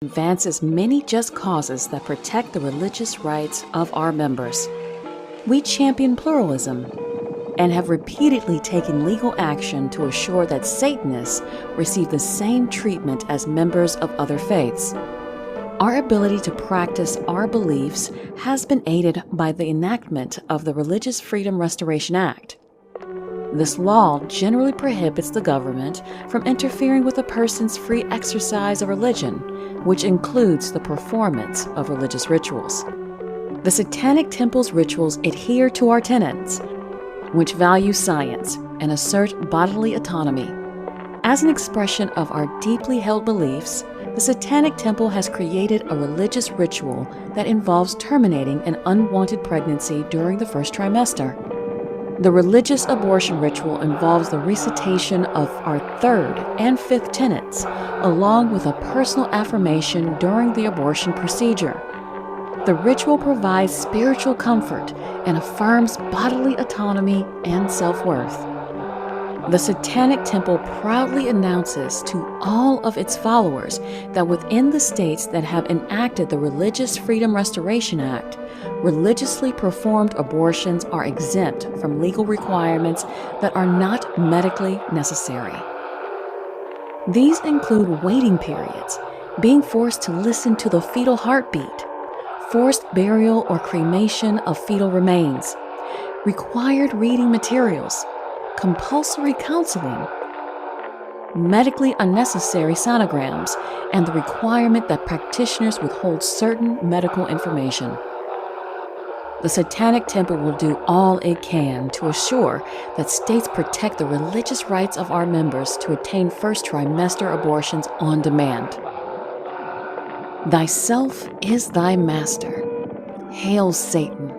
advances many just causes that protect the religious rights of our members. We champion pluralism and have repeatedly taken legal action to assure that Satanists receive the same treatment as members of other faiths. Our ability to practice our beliefs has been aided by the enactment of the Religious Freedom Restoration Act. This law generally prohibits the government from interfering with a person's free exercise of religion, which includes the performance of religious rituals. The Satanic Temple's rituals adhere to our tenets, which value science and assert bodily autonomy. As an expression of our deeply held beliefs, the Satanic Temple has created a religious ritual that involves terminating an unwanted pregnancy during the first trimester. The religious abortion ritual involves the recitation of our third and fifth tenets, along with a personal affirmation during the abortion procedure. The ritual provides spiritual comfort and affirms bodily autonomy and self-worth. The Satanic Temple proudly announces to all of its followers that within the states that have enacted the Religious Freedom Restoration Act, religiously performed abortions are exempt from legal requirements that are not medically necessary. These include waiting periods, being forced to listen to the fetal heartbeat, forced burial or cremation of fetal remains, required reading materials, compulsory counseling, medically unnecessary sonograms, and the requirement that practitioners withhold certain medical information. The Satanic Temple will do all it can to assure that states protect the religious rights of our members to attain first trimester abortions on demand. Thyself is thy master. Hail Satan.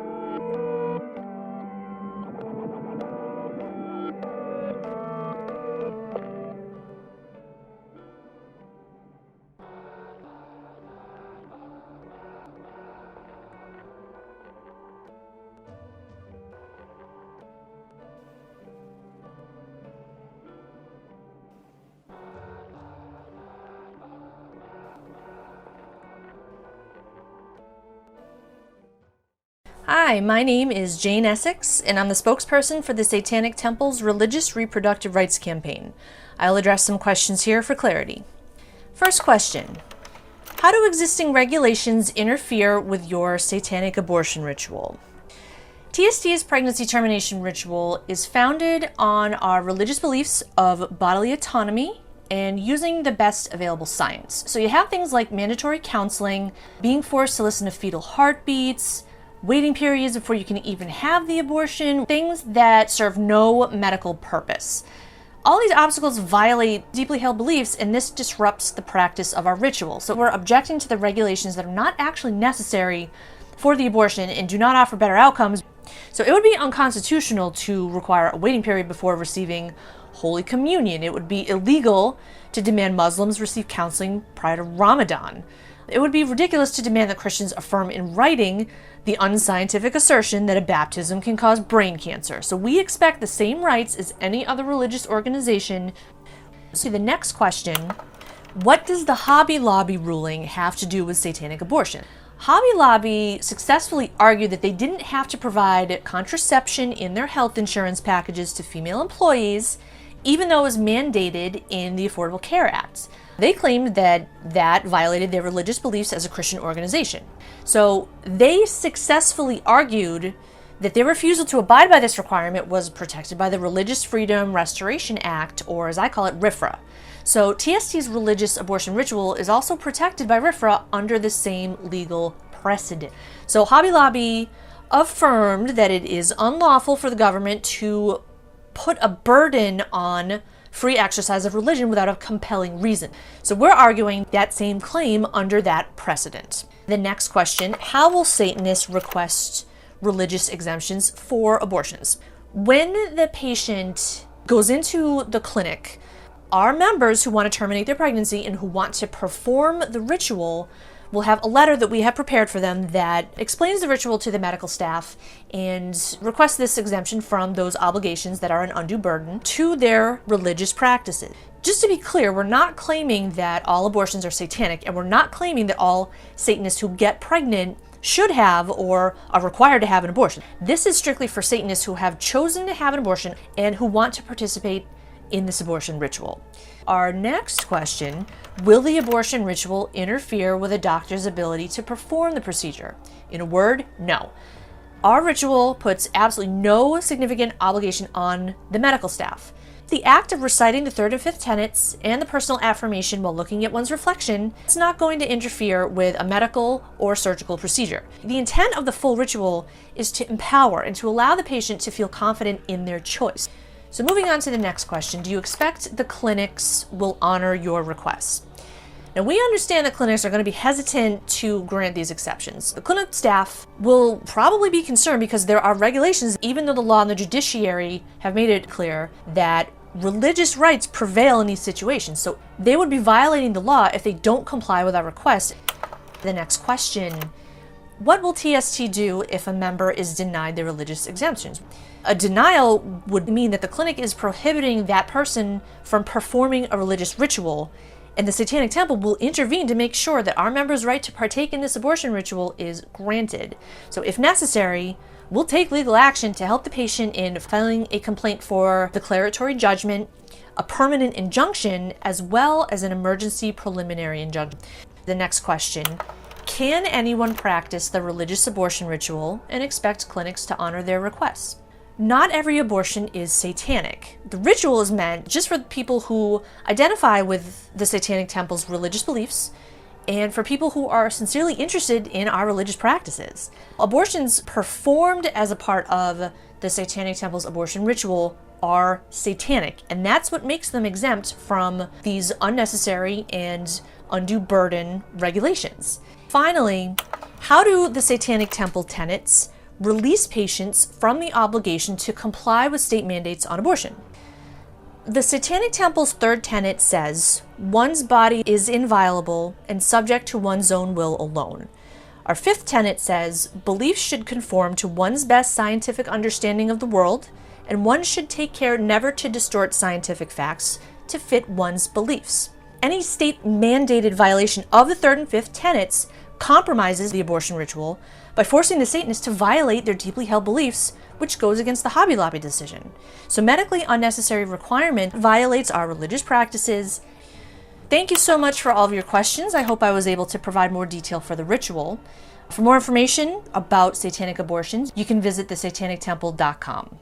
Hi, my name is Jane Essex, and I'm the spokesperson for the Satanic Temple's Religious Reproductive Rights Campaign. I'll address some questions here for clarity. First question: how do existing regulations interfere with your satanic abortion ritual? TSD's pregnancy termination ritual is founded on our religious beliefs of bodily autonomy and using the best available science. So you have things like mandatory counseling, being forced to listen to fetal heartbeats, waiting periods before you can even have the abortion, things that serve no medical purpose. All these obstacles violate deeply held beliefs, and this disrupts the practice of our ritual. So we're objecting to the regulations that are not actually necessary for the abortion and do not offer better outcomes. So it would be unconstitutional to require a waiting period before receiving Holy Communion. It would be illegal to demand Muslims receive counseling prior to Ramadan. It would be ridiculous to demand that Christians affirm in writing the unscientific assertion that a baptism can cause brain cancer. So we expect the same rights as any other religious organization. So the next question: what does the Hobby Lobby ruling have to do with satanic abortion? Hobby Lobby successfully argued that they didn't have to provide contraception in their health insurance packages to female employees, even though it was mandated in the Affordable Care Act. They claimed that that violated their religious beliefs as a Christian organization. So they successfully argued that their refusal to abide by this requirement was protected by the Religious Freedom Restoration Act, or as I call it, RFRA. So TST's religious abortion ritual is also protected by RFRA under the same legal precedent. So Hobby Lobby affirmed that it is unlawful for the government to put a burden on free exercise of religion without a compelling reason. So we're arguing that same claim under that precedent. The next question: how will Satanists request religious exemptions for abortions? When the patient goes into the clinic, our members who want to terminate their pregnancy and who want to perform the ritual will have a letter that we have prepared for them that explains the ritual to the medical staff and requests this exemption from those obligations that are an undue burden to their religious practices. Just to be clear, we're not claiming that all abortions are satanic, and we're not claiming that all Satanists who get pregnant should have or are required to have an abortion. This is strictly for Satanists who have chosen to have an abortion and who want to participate in this abortion ritual. Our next question, will the abortion ritual interfere with a doctor's ability to perform the procedure? In a word, no. Our ritual puts absolutely no significant obligation on the medical staff. The act of reciting the third and fifth tenets and the personal affirmation while looking at one's reflection is not going to interfere with a medical or surgical procedure. The intent of the full ritual is to empower and to allow the patient to feel confident in their choice. So moving on to the next question, do you expect the clinics will honor your requests? Now, we understand that clinics are going to be hesitant to grant these exceptions. The clinic staff will probably be concerned because there are regulations, even though the law and the judiciary have made it clear that religious rights prevail in these situations. So they would be violating the law if they don't comply with our request. The next question, what will TST do if a member is denied their religious exemptions? A denial would mean that the clinic is prohibiting that person from performing a religious ritual, and the Satanic Temple will intervene to make sure that our members' right to partake in this abortion ritual is granted. So if necessary, we'll take legal action to help the patient in filing a complaint for declaratory judgment, a permanent injunction, as well as an emergency preliminary injunction. The next question, can anyone practice the religious abortion ritual and expect clinics to honor their requests? Not every abortion is satanic. The ritual is meant just for people who identify with the Satanic Temple's religious beliefs and for people who are sincerely interested in our religious practices. Abortions performed as a part of the Satanic Temple's abortion ritual are satanic, and that's what makes them exempt from these unnecessary and undue burden regulations. Finally, how do the Satanic Temple tenets release patients from the obligation to comply with state mandates on abortion? The Satanic Temple's third tenet says, one's body is inviolable and subject to one's own will alone. Our fifth tenet says, beliefs should conform to one's best scientific understanding of the world, and one should take care never to distort scientific facts to fit one's beliefs. Any state-mandated violation of the third and fifth tenets compromises the abortion ritual by forcing the Satanists to violate their deeply held beliefs, which goes against the Hobby Lobby decision. So medically unnecessary requirement violates our religious practices. Thank you so much for all of your questions. I hope I was able to provide more detail for the ritual. For more information about satanic abortions, you can visit thesatanictemple.com.